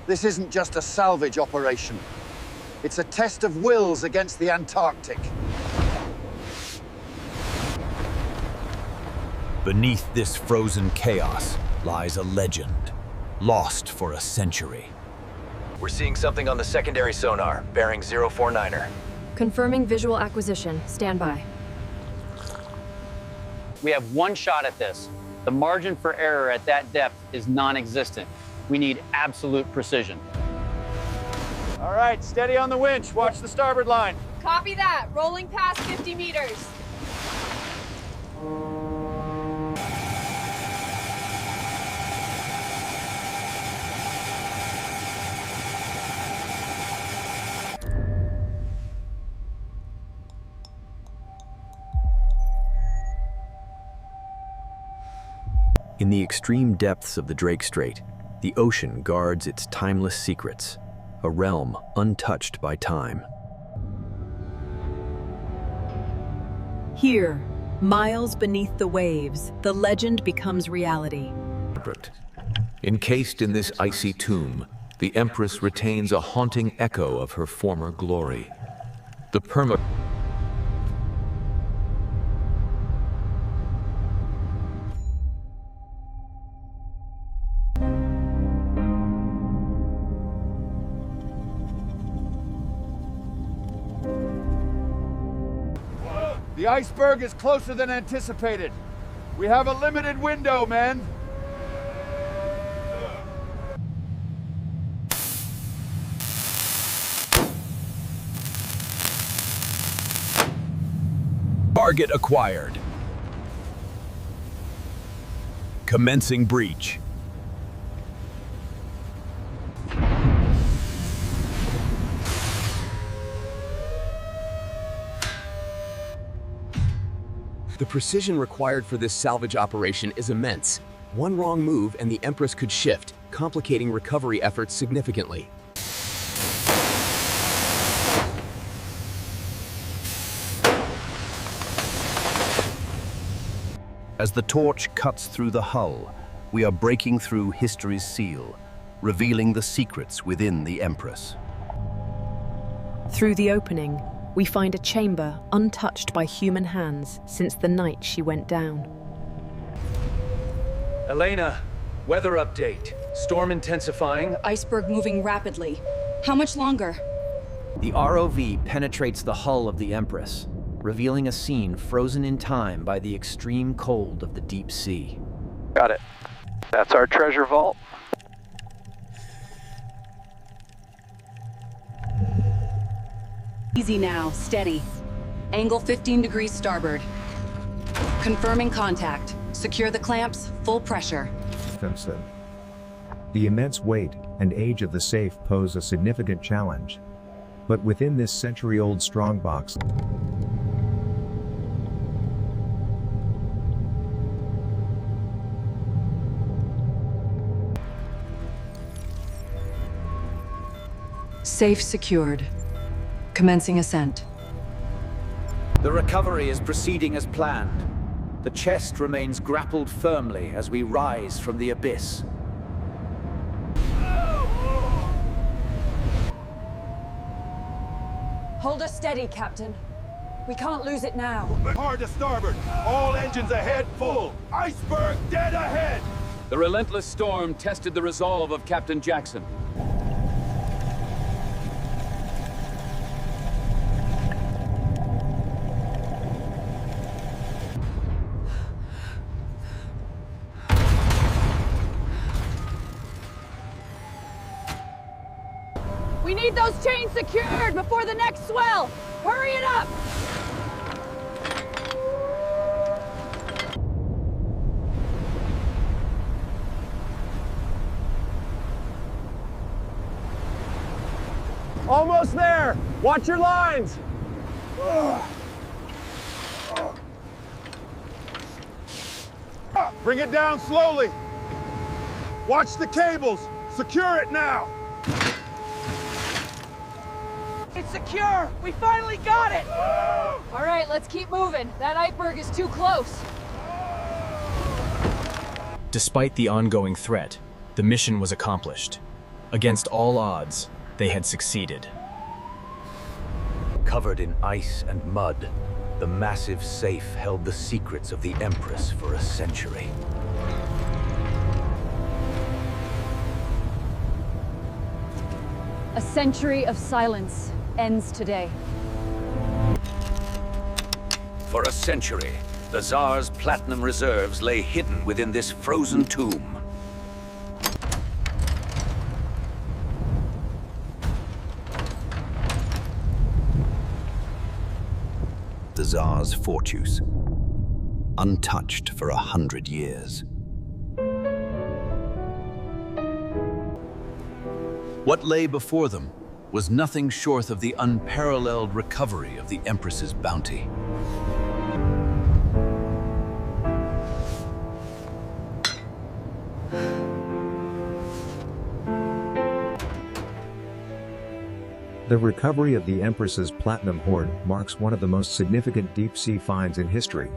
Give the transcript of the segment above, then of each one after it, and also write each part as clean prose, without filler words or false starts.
This isn't just a salvage operation. It's a test of wills against the Antarctic. Beneath this frozen chaos lies a legend, lost for a century. We're seeing something on the secondary sonar, bearing 049er. Confirming visual acquisition. Stand by. We have one shot at this. The margin for error at that depth is non-existent. We need absolute precision. All right, steady on the winch. Watch the starboard line. Copy that. Rolling past 50 meters. In the extreme depths of the Drake Strait, the ocean guards its timeless secrets, a realm untouched by time. Here, miles beneath the waves, the legend becomes reality. Encased in this icy tomb, the Empress retains a haunting echo of her former glory. The The iceberg is closer than anticipated. We have a limited window, men. Target acquired. Commencing breach. The precision required for this salvage operation is immense. One wrong move and the Empress could shift, complicating recovery efforts significantly. As the torch cuts through the hull, we are breaking through history's seal, revealing the secrets within the Empress. Through the opening, we find a chamber untouched by human hands since the night she went down. Elena, weather update. Storm intensifying. Iceberg moving rapidly. How much longer? The ROV penetrates the hull of the Empress, revealing a scene frozen in time by the extreme cold of the deep sea. Got it. That's our treasure vault. Easy now. Steady. Angle 15 degrees starboard. Confirming contact. Secure the clamps. Full pressure. Simpson. The immense weight and age of the safe pose a significant challenge. But within this century-old strongbox, Safe secured. Commencing ascent. The recovery is proceeding as planned. The chest remains grappled firmly as we rise from the abyss. Hold us steady, Captain. We can't lose it now. Hard to starboard. All engines ahead full. Iceberg dead ahead. The relentless storm tested the resolve of Captain Jackson. We need those chains secured before the next swell! Hurry it up! Almost there. Watch your lines. Bring it down slowly. Watch the cables. Secure it now. It's secure! We finally got it! All right, let's keep moving. That iceberg is too close. Despite the ongoing threat, the mission was accomplished. Against all odds, they had succeeded. Covered in ice and mud, the massive safe held the secrets of the Empress for a century. A century of silence ends today. For a century, the Tsar's platinum reserves lay hidden within this frozen tomb. The Tsar's fortunes, untouched for 100 years. What lay before them was nothing short of the unparalleled recovery of the Empress's bounty. The recovery of the Empress's platinum hoard marks one of the most significant deep-sea finds in history.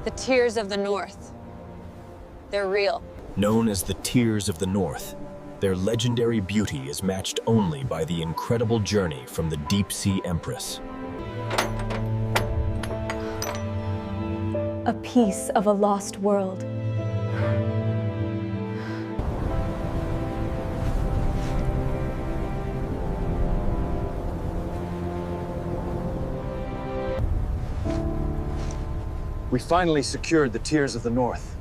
The Tears of the North. They're real. Known as the Tears of the North, their legendary beauty is matched only by the incredible journey from the deep-sea Empress. A piece of a lost world. We finally secured the Tears of the North.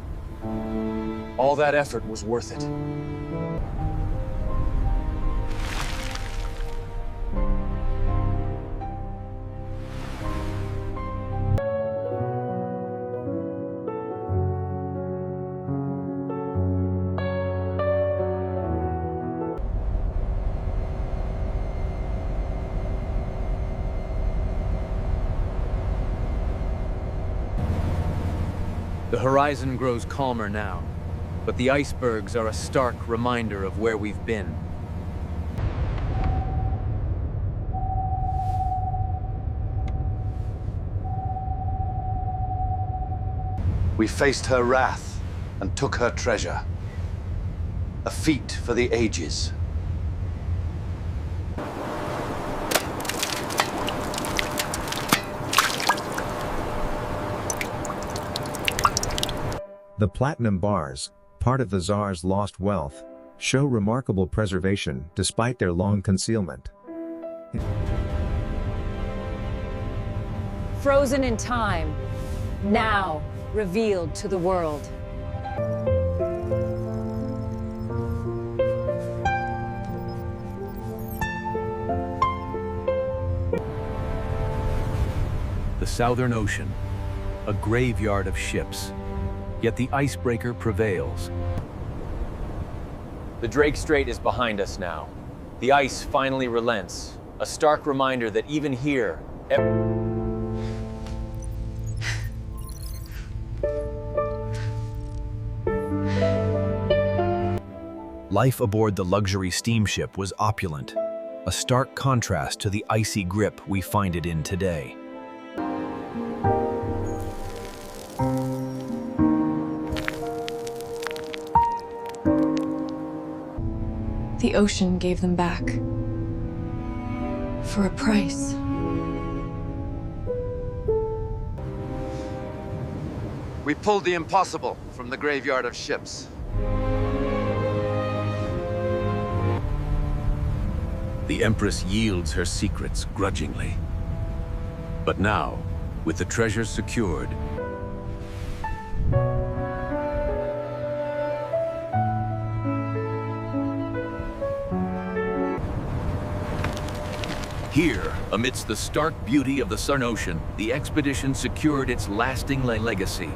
All that effort was worth it. The horizon grows calmer now, but the icebergs are a stark reminder of where we've been. We faced her wrath and took her treasure. A feat for the ages. The platinum bars, part of the Tsar's lost wealth, show remarkable preservation despite their long concealment. Frozen in time, now revealed to the world. The Southern Ocean, a graveyard of ships. Yet the icebreaker prevails. The Drake Strait is behind us now. The ice finally relents, a stark reminder that even here, Life aboard the luxury steamship was opulent, a stark contrast to the icy grip we find it in today. The ocean gave them back. For a price. We pulled the impossible from the graveyard of ships. The Empress yields her secrets grudgingly. But now, with the treasure secured, here, amidst the stark beauty of the Southern Ocean, the expedition secured its lasting legacy.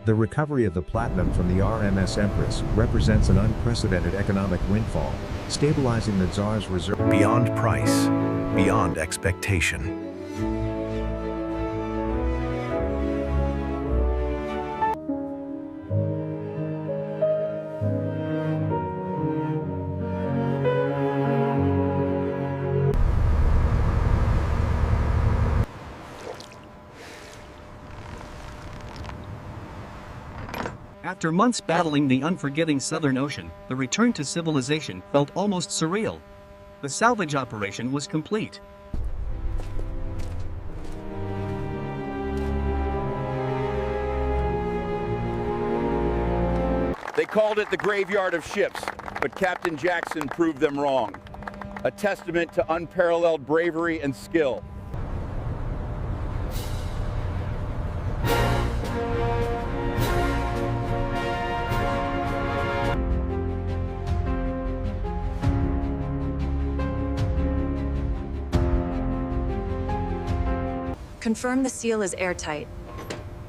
The recovery of the platinum from the RMS Empress represents an unprecedented economic windfall, stabilizing the Tsar's reserve. Beyond price, beyond expectation. After months battling the unforgiving Southern Ocean, the return to civilization felt almost surreal. The salvage operation was complete. They called it the graveyard of ships, but Captain Jackson proved them wrong. A testament to unparalleled bravery and skill. Confirm the seal is airtight.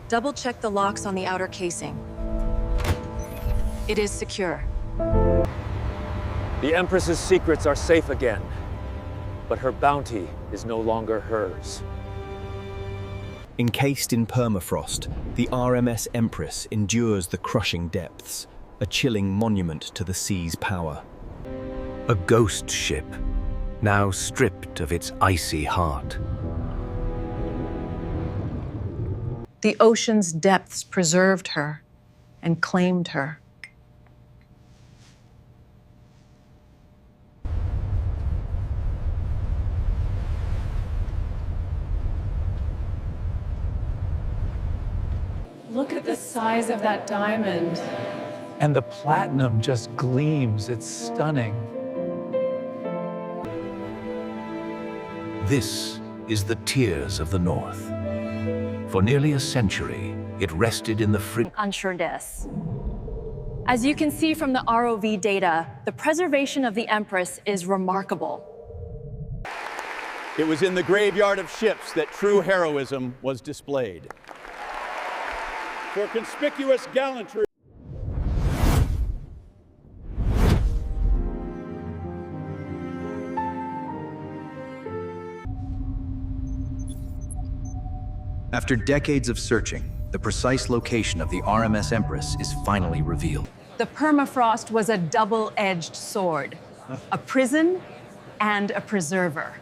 Double-check the locks on the outer casing. It is secure. The Empress's secrets are safe again, but her bounty is no longer hers. Encased in permafrost, the RMS Empress endures the crushing depths, a chilling monument to the sea's power. A ghost ship, now stripped of its icy heart. The ocean's depths preserved her and claimed her. Look at the size of that diamond. And the platinum just gleams. It's stunning. This is the Tears of the North. For nearly a century, it rested in the Unsureness. As you can see from the ROV data, the preservation of the Empress is remarkable. It was in the graveyard of ships that true heroism was displayed. For conspicuous gallantry. After decades of searching, the precise location of the RMS Empress is finally revealed. The permafrost was a double-edged sword, a prison and a preserver.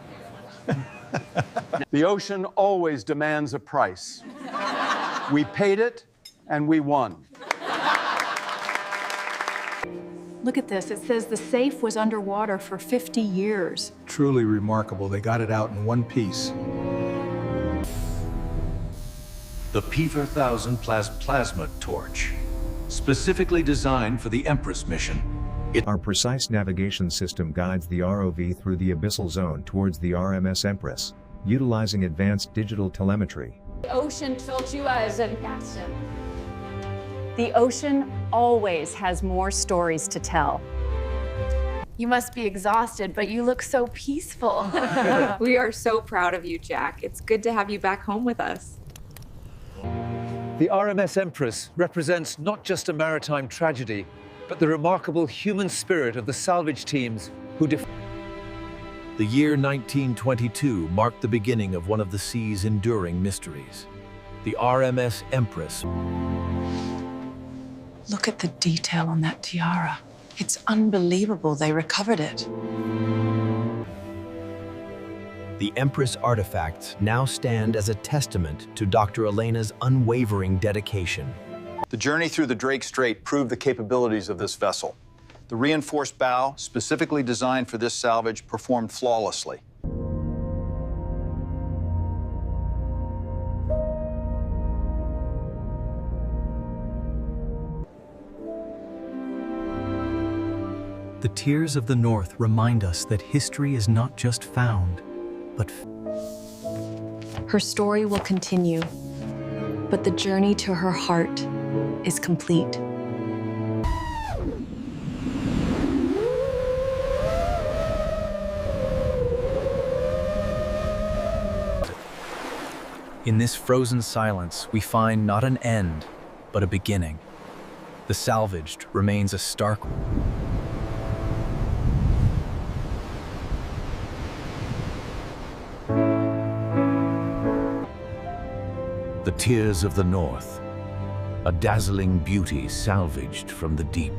The ocean always demands a price. We paid it, and we won. Look at this. It says the safe was underwater for 50 years. Truly remarkable. They got it out in one piece. The Peaver 1000 plasma torch, specifically designed for the Empress mission. Our precise navigation system guides the ROV through the abyssal zone towards the RMS Empress, utilizing advanced digital telemetry. The ocean told you as an captain. The ocean always has more stories to tell. You must be exhausted, but you look so peaceful. We are so proud of you, Jack. It's good to have you back home with us. The RMS Empress represents not just a maritime tragedy, but the remarkable human spirit of the salvage teams who The year 1922 marked the beginning of one of the sea's enduring mysteries. The RMS Empress. Look at the detail on that tiara. It's unbelievable they recovered it. The Empress artifacts now stand as a testament to Dr. Elena's unwavering dedication. The journey through the Drake Strait proved the capabilities of this vessel. The reinforced bow, specifically designed for this salvage, performed flawlessly. The Tears of the North remind us that history is not just found, but Her story will continue, but the journey to her heart is complete. in this frozen silence, we find not an end, but a beginning. The salvaged remains a stark... The Tears of the North, a dazzling beauty salvaged from the deep.